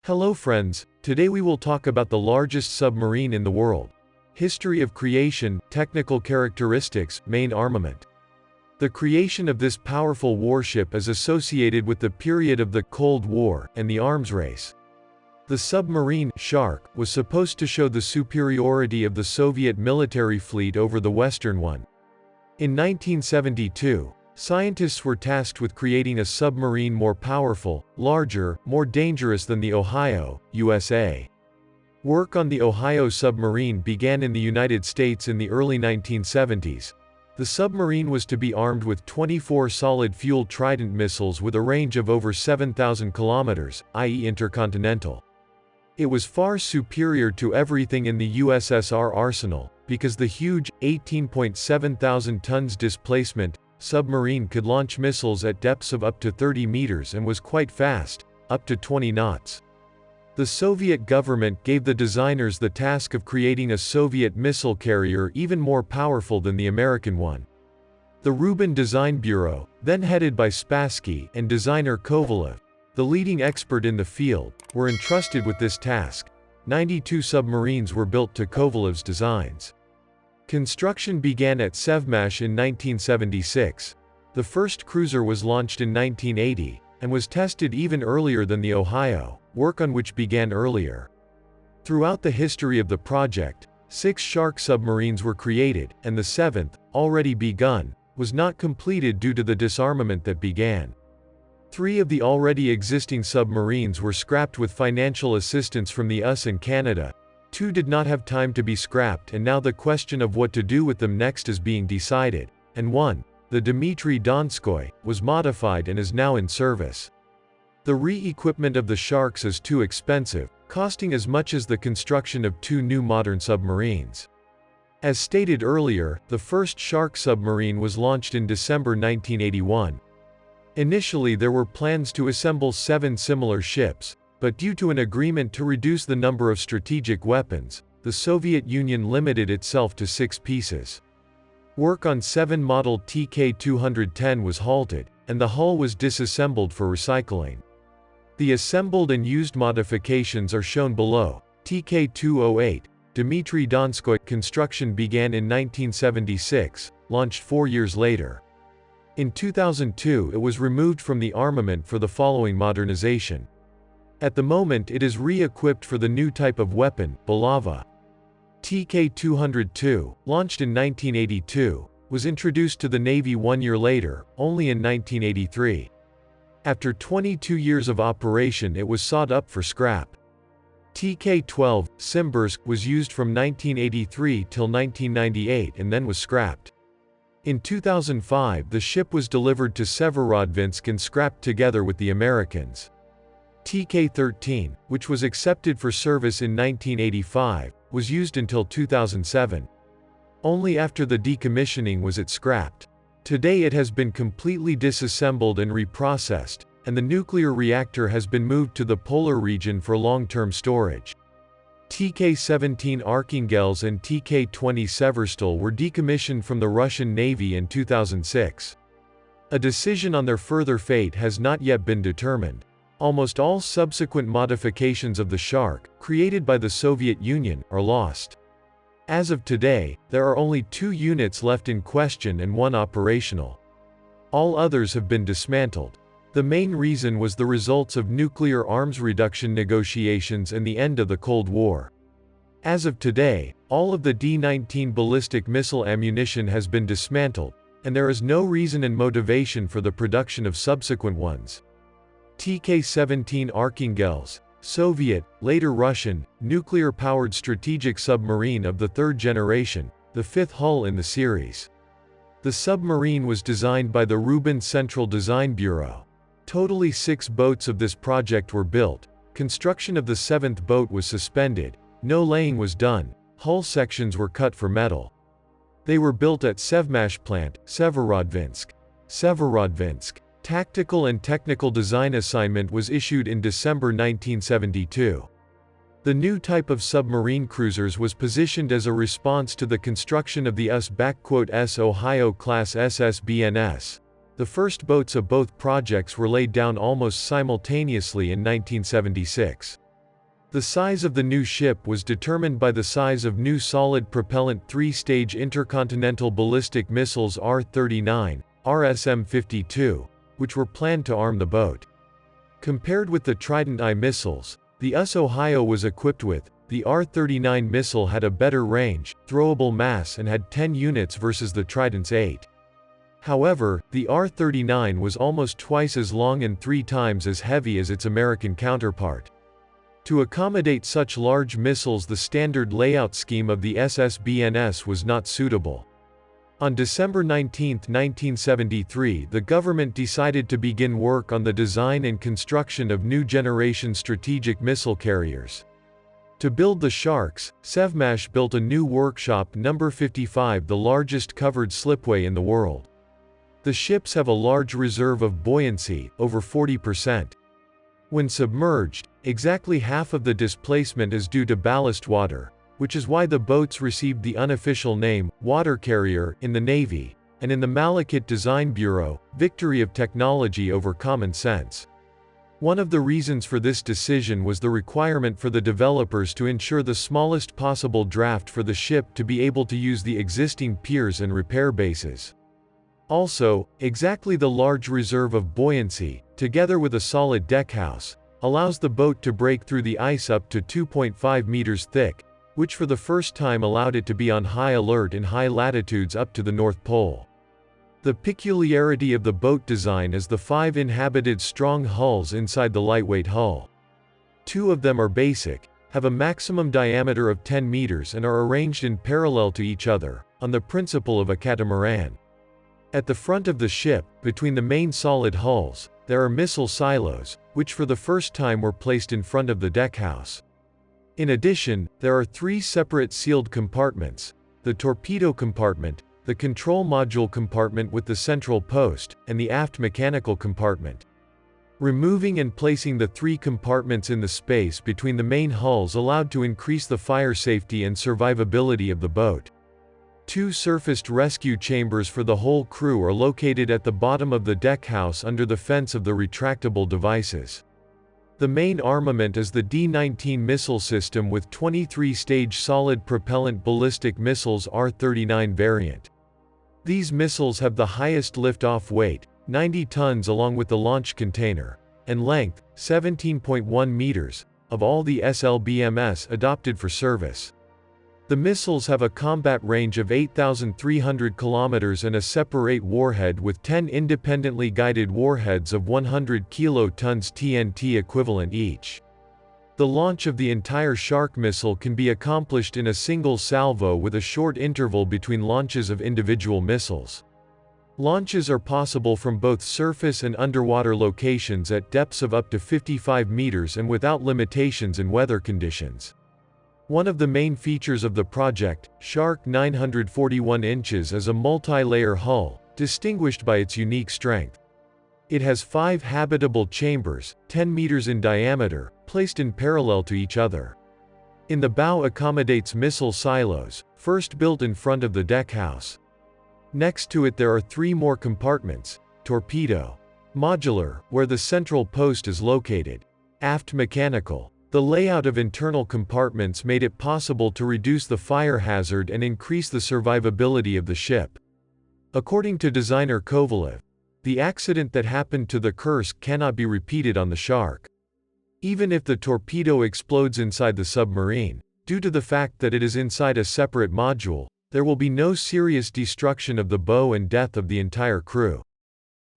Hello friends, today we will talk about the largest submarine in the world. History of creation, technical characteristics, main armament. The creation of this powerful warship is associated with the period of the Cold War and the arms race. The submarine, Shark, was supposed to show the superiority of the Soviet military fleet over the Western one. In 1972, scientists were tasked with creating a submarine more powerful, larger, more dangerous than the Ohio, USA. Work on the Ohio submarine began in the United States in the early 1970s. The submarine was to be armed with 24 solid-fuel Trident missiles with a range of over 7,000 kilometers, i.e. intercontinental. It was far superior to everything in the USSR arsenal, because the huge, 18.7 thousand tons displacement submarine could launch missiles at depths of up to 30 meters and was quite fast, up to 20 knots. The Soviet government gave the designers the task of creating a Soviet missile carrier even more powerful than the American one. The Rubin Design Bureau, then headed by Spassky and designer Kovalev, the leading expert in the field, were entrusted with this task. 92 submarines were built to Kovalev's designs. Construction began at Sevmash in 1976. The first cruiser was launched in 1980, and was tested even earlier than the Ohio, work on which began earlier. Throughout the history of the project, 6 Shark submarines were created, and the 7th, already begun, was not completed due to the disarmament that began. 3 of the already existing submarines were scrapped with financial assistance from the US and Canada. 2 did not have time to be scrapped, and now the question of what to do with them next is being decided, and 1, the Dmitry Donskoy, was modified and is now in service. The re-equipment of the Sharks is too expensive, costing as much as the construction of 2 new modern submarines. As stated earlier, the first Shark submarine was launched in December 1981. Initially there were plans to assemble 7 similar ships, but due to an agreement to reduce the number of strategic weapons, the Soviet Union limited itself to 6 pieces. Work on 7 model TK-210 was halted, and the hull was disassembled for recycling. The assembled and used modifications are shown below. TK-208, Dmitry Donskoy. Construction began in 1976, launched 4 years later. In 2002 it was removed from the armament for the following modernization. At the moment it is re-equipped for the new type of weapon, Bulava. TK-202, launched in 1982, was introduced to the Navy 1 year later, only in 1983. After 22 years of operation it was sought up for scrap. TK-12, Simbirsk, was used from 1983 till 1998 and then was scrapped. In 2005 the ship was delivered to Severodvinsk and scrapped together with the Americans. TK-13, which was accepted for service in 1985, was used until 2007. Only after the decommissioning was it scrapped. Today it has been completely disassembled and reprocessed, and the nuclear reactor has been moved to the polar region for long-term storage. TK-17 Archangels and TK-20 Severstal were decommissioned from the Russian Navy in 2006. A decision on their further fate has not yet been determined. Almost all subsequent modifications of the Shark, created by the Soviet Union, are lost. As of today, there are only 2 units left in question and 1 operational. All others have been dismantled. The main reason was the results of nuclear arms reduction negotiations and the end of the Cold War. As of today, all of the D-19 ballistic missile ammunition has been dismantled, and there is no reason and motivation for the production of subsequent ones. TK-17 Archangels, Soviet, later Russian, nuclear-powered strategic submarine of the 3rd generation, the 5th hull in the series. The submarine was designed by the Rubin Central Design Bureau. Totally 6 boats of this project were built. Construction of the 7th boat was suspended. No laying was done. Hull sections were cut for metal. They were built at Sevmash plant, Severodvinsk. Tactical and technical design assignment was issued in December 1972. The new type of submarine cruisers was positioned as a response to the construction of the US-S Ohio-class SSBNS. The first boats of both projects were laid down almost simultaneously in 1976. The size of the new ship was determined by the size of new solid-propellant three-stage intercontinental ballistic missiles R-39, RSM-52, which were planned to arm the boat. Compared with the Trident I missiles, the US Ohio was equipped with, the R-39 missile had a better range, throwable mass and had 10 units versus the Trident's 8. However, the R-39 was almost twice as long and 3 times as heavy as its American counterpart. To accommodate such large missiles, the standard layout scheme of the SSBNS was not suitable. On December 19, 1973, the government decided to begin work on the design and construction of new generation strategic missile carriers. To build the Sharks, Sevmash built a new workshop number 55, the largest covered slipway in the world. The ships have a large reserve of buoyancy, over 40%. When submerged, exactly half of the displacement is due to ballast water, which is why the boats received the unofficial name, water carrier, in the Navy, and in the Malekith Design Bureau, victory of technology over common sense. One of the reasons for this decision was the requirement for the developers to ensure the smallest possible draft for the ship to be able to use the existing piers and repair bases. Also, exactly the large reserve of buoyancy, together with a solid deckhouse, allows the boat to break through the ice up to 2.5 meters thick, which for the first time allowed it to be on high alert in high latitudes up to the North Pole. The peculiarity of the boat design is the 5 inhabited strong hulls inside the lightweight hull. 2 of them are basic, have a maximum diameter of 10 meters and are arranged in parallel to each other, on the principle of a catamaran. At the front of the ship, between the main solid hulls, there are missile silos, which for the first time were placed in front of the deckhouse. In addition, there are 3 separate sealed compartments: the torpedo compartment, the control module compartment with the central post, and the aft mechanical compartment. Removing and placing the 3 compartments in the space between the main hulls allowed to increase the fire safety and survivability of the boat. 2 surfaced rescue chambers for the whole crew are located at the bottom of the deckhouse under the fence of the retractable devices. The main armament is the D-19 missile system with 23-stage solid propellant ballistic missiles R-39 variant. These missiles have the highest lift-off weight, 90 tons, along with the launch container, and length, 17.1 meters, of all the SLBMs adopted for service. The missiles have a combat range of 8,300 kilometers and a separate warhead with 10 independently guided warheads of 100 kilotons TNT equivalent each. The launch of the entire Shark missile can be accomplished in a single salvo with a short interval between launches of individual missiles. Launches are possible from both surface and underwater locations at depths of up to 55 meters and without limitations in weather conditions. One of the main features of the project, Shark 941 inches, is a multi-layer hull, distinguished by its unique strength. It has 5 habitable chambers, 10 meters in diameter, placed in parallel to each other. In the bow accommodates missile silos, first built in front of the deckhouse. Next to it there are 3 more compartments: torpedo, modular, where the central post is located, aft mechanical. The layout of internal compartments made it possible to reduce the fire hazard and increase the survivability of the ship. According to designer Kovalev, the accident that happened to the Kursk cannot be repeated on the Shark. Even if the torpedo explodes inside the submarine, due to the fact that it is inside a separate module, there will be no serious destruction of the bow and death of the entire crew.